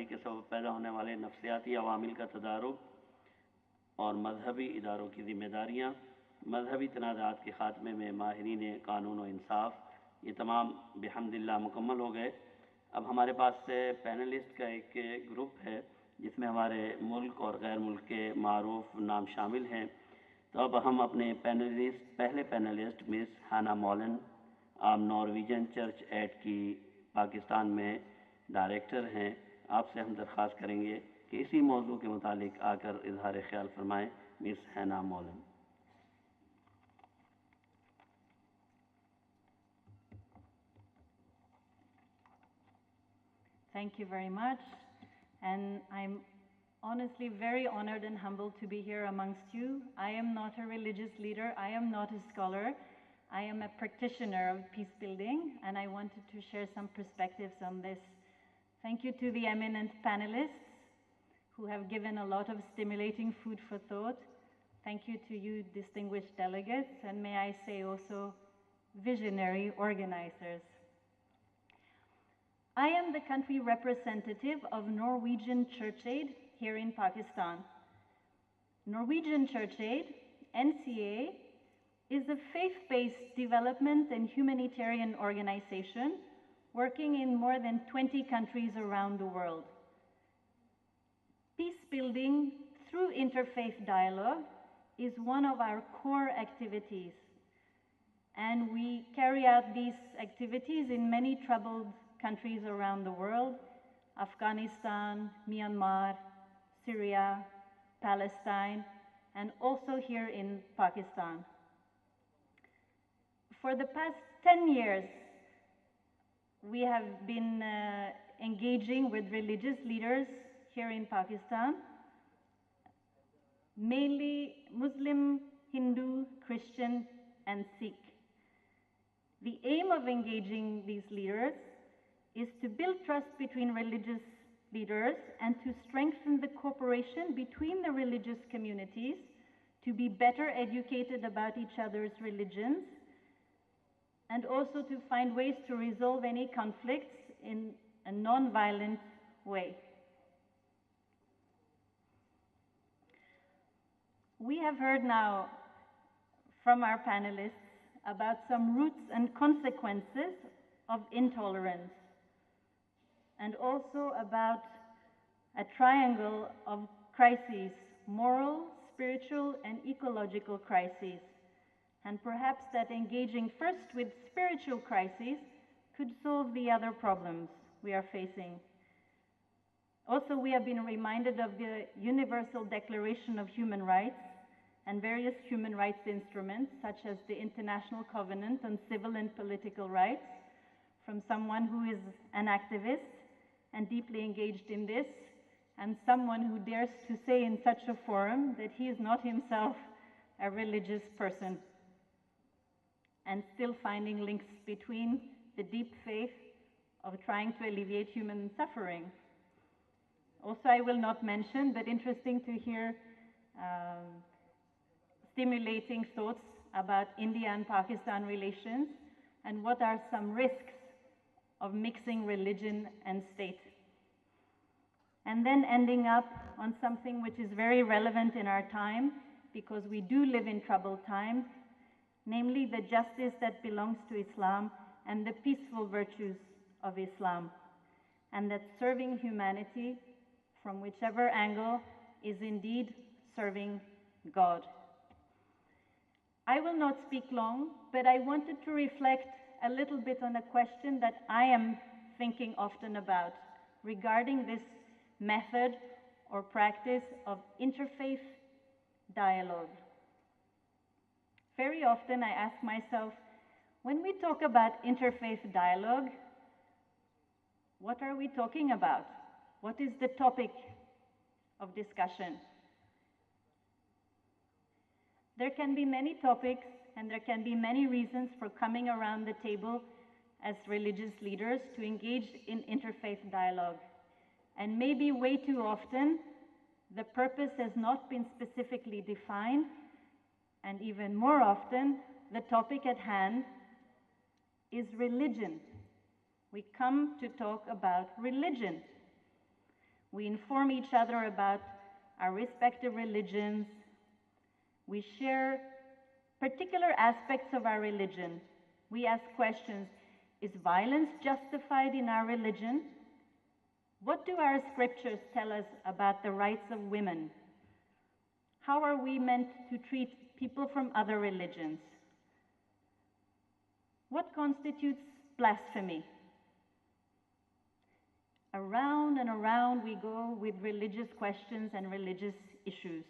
के सबब पैदा होने वाले नफ्सियाती अवामिल का तदारुक और मजहबी इदारों की ज़िम्मेदारियाँ, मजहबी तनाज़ात के ख़ात्मे में माहिरीन कानून और इंसाफ, ये तमाम बिहम्दिल्लाह मुकम्मल हो गए। अब हमारे पास पैनलिस्ट का एक ग्रुप है जिसमें हमारे मुल्क और गैर मुल्क के मारूफ नाम शामिल हैं। तो अब हम अपने पहले पैनलिस्ट मिस हाना मॉलन, आप नॉर्वेजियन चर्च एड की पाकिस्तान में डायरेक्टर हैं, आपसे हम दरख्वास्त करेंगे कि इसी मौजू के मुतालिक आकर इजहार ख्याल फरमाएँ। Miss Hana Mallon. Thank you very much, and I'm honestly very honored and humbled to be here amongst you. I am not a religious leader, I am not a scholar, I am a practitioner of peace building, and I wanted to share some perspectives on this. Thank you to the eminent panelists who have given a lot of stimulating food for thought. Thank you to you distinguished delegates, and may I say also visionary organizers. I am the country representative of Norwegian Church Aid here in Pakistan. Norwegian Church Aid, NCA, is a faith-based development and humanitarian organization working in more than 20 countries around the world. Peace building through interfaith dialogue is one of our core activities, and we carry out these activities in many troubled countries around the world: Afghanistan, Myanmar, Syria, Palestine, and also here in Pakistan. For the past 10 years, we have been engaging with religious leaders here in Pakistan, mainly Muslim, Hindu, Christian, and Sikh. The aim of engaging these leaders is to build trust between religious leaders and to strengthen the cooperation between the religious communities to be better educated about each other's religions, and also to find ways to resolve any conflicts in a non-violent way. We have heard now from our panelists about some roots and consequences of intolerance, and also about a triangle of crises: moral, spiritual, and ecological crises. And perhaps that engaging first with spiritual crises could solve the other problems we are facing. Also, we have been reminded of the Universal Declaration of Human Rights and various human rights instruments, such as the International Covenant on Civil and Political Rights, from someone who is an activist and deeply engaged in this, and someone who dares to say in such a forum that he is not himself a religious person, and still finding links between the deep faith of trying to alleviate human suffering. Also, I will not mention, but interesting to hear stimulating thoughts about India and Pakistan relations, and what are some risks of mixing religion and state. And then ending up on something which is very relevant in our time, because we do live in troubled times, namely the justice that belongs to Islam and the peaceful virtues of Islam, and that serving humanity from whichever angle is indeed serving God. I will not speak long, but I wanted to reflect a little bit on a question that I am thinking often about regarding this method or practice of interfaith dialogue. Very often I ask myself, when we talk about interfaith dialogue, what are we talking about? What is the topic of discussion? There can be many topics, and there can be many reasons for coming around the table as religious leaders to engage in interfaith dialogue. And maybe way too often, the purpose has not been specifically defined, and even more often, the topic at hand is religion. We come to talk about religion. We inform each other about our respective religions. We share particular aspects of our religion. We ask questions. Is violence justified in our religion? What do our scriptures tell us about the rights of women? How are we meant to treat people from other religions? What constitutes blasphemy? Around and around we go with religious questions and religious issues.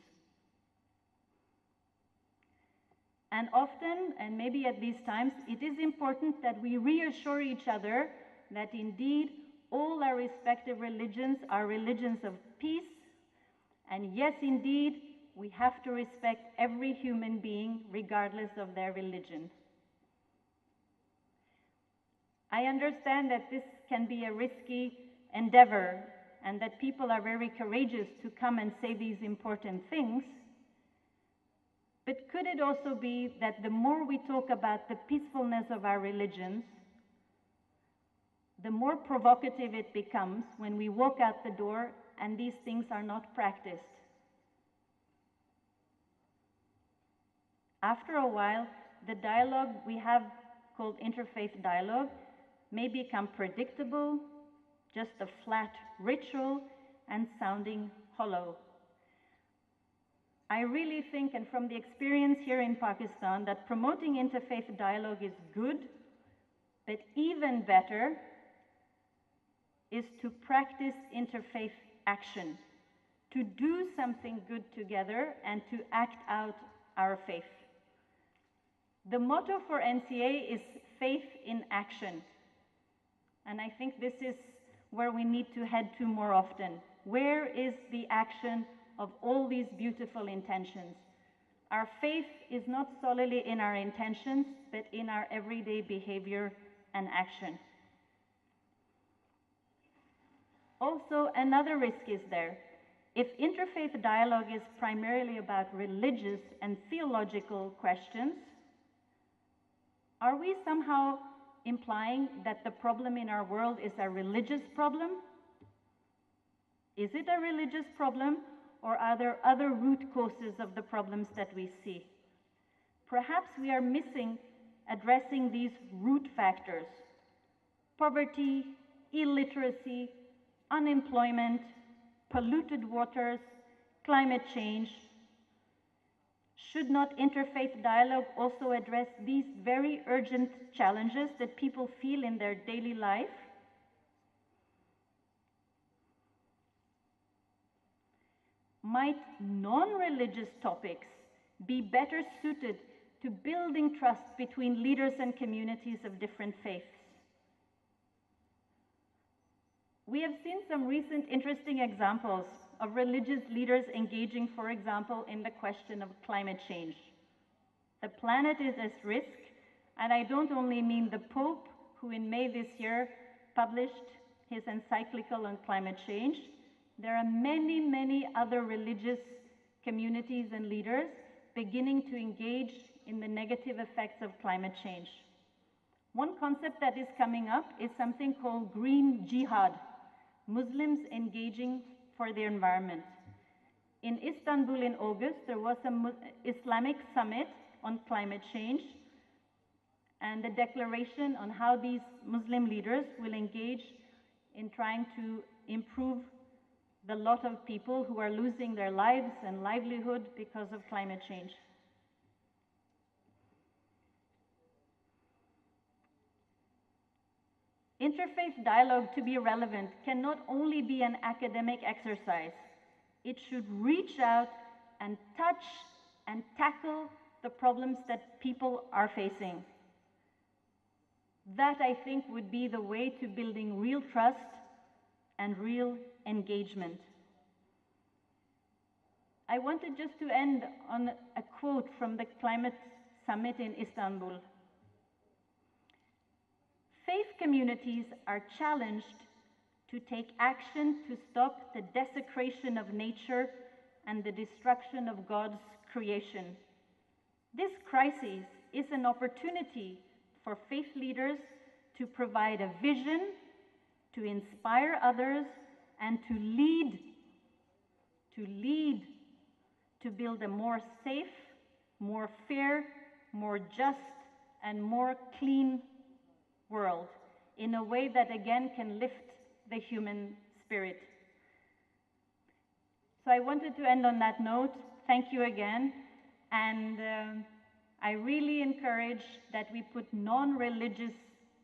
And often, and maybe at these times, it is important that we reassure each other that indeed all our respective religions are religions of peace, and yes, indeed, we have to respect every human being regardless of their religion. I understand that this can be a risky endeavor and that people are very courageous to come and say these important things. But could it also be that the more we talk about the peacefulness of our religions, the more provocative it becomes when we walk out the door and these things are not practiced? After a while, the dialogue we have called interfaith dialogue may become predictable, just a flat ritual, and sounding hollow. I really think, and from the experience here in Pakistan, that promoting interfaith dialogue is good, but even better is to practice interfaith action, to do something good together and to act out our faith. The motto for NCA is faith in action. And I think this is where we need to head to more often. Where is the action of all these beautiful intentions? Our faith is not solely in our intentions, but in our everyday behavior and action. Also, another risk is there. If interfaith dialogue is primarily about religious and theological questions, are we somehow implying that the problem in our world is a religious problem? Is it a religious problem, or are there other root causes of the problems that we see? Perhaps we are missing addressing these root factors: poverty, illiteracy, unemployment, polluted waters, climate change. Should not interfaith dialogue also address these very urgent challenges that people feel in their daily life? Might non-religious topics be better suited to building trust between leaders and communities of different faiths? We have seen some recent interesting examples of religious leaders engaging, for example, in the question of climate change. The planet is at risk, and I don't only mean the Pope, who in May this year published his encyclical on climate change. There are many, many other religious communities and leaders beginning to engage in the negative effects of climate change. One concept that is coming up is something called green jihad, Muslims engaging for the environment. In Istanbul in August, there was an Islamic summit on climate change and a declaration on how these Muslim leaders will engage in trying to improve the lot of people who are losing their lives and livelihood because of climate change. Interfaith dialogue, to be relevant, can not only be an academic exercise. It should reach out and touch and tackle the problems that people are facing. That, I think, would be the way to building real trust and real engagement. I wanted just to end on a quote from the climate summit in Istanbul. Faith communities are challenged to take action to stop the desecration of nature and the destruction of God's creation. This crisis is an opportunity for faith leaders to provide a vision, to inspire others, and to lead to build a more safe, more fair, more just, and more clean world in a way that again can lift the human spirit. So I wanted to end on that note. Thank you again. And I really encourage that we put non-religious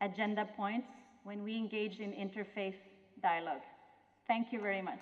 agenda points when we engage in interfaith dialogue. Thank you very much.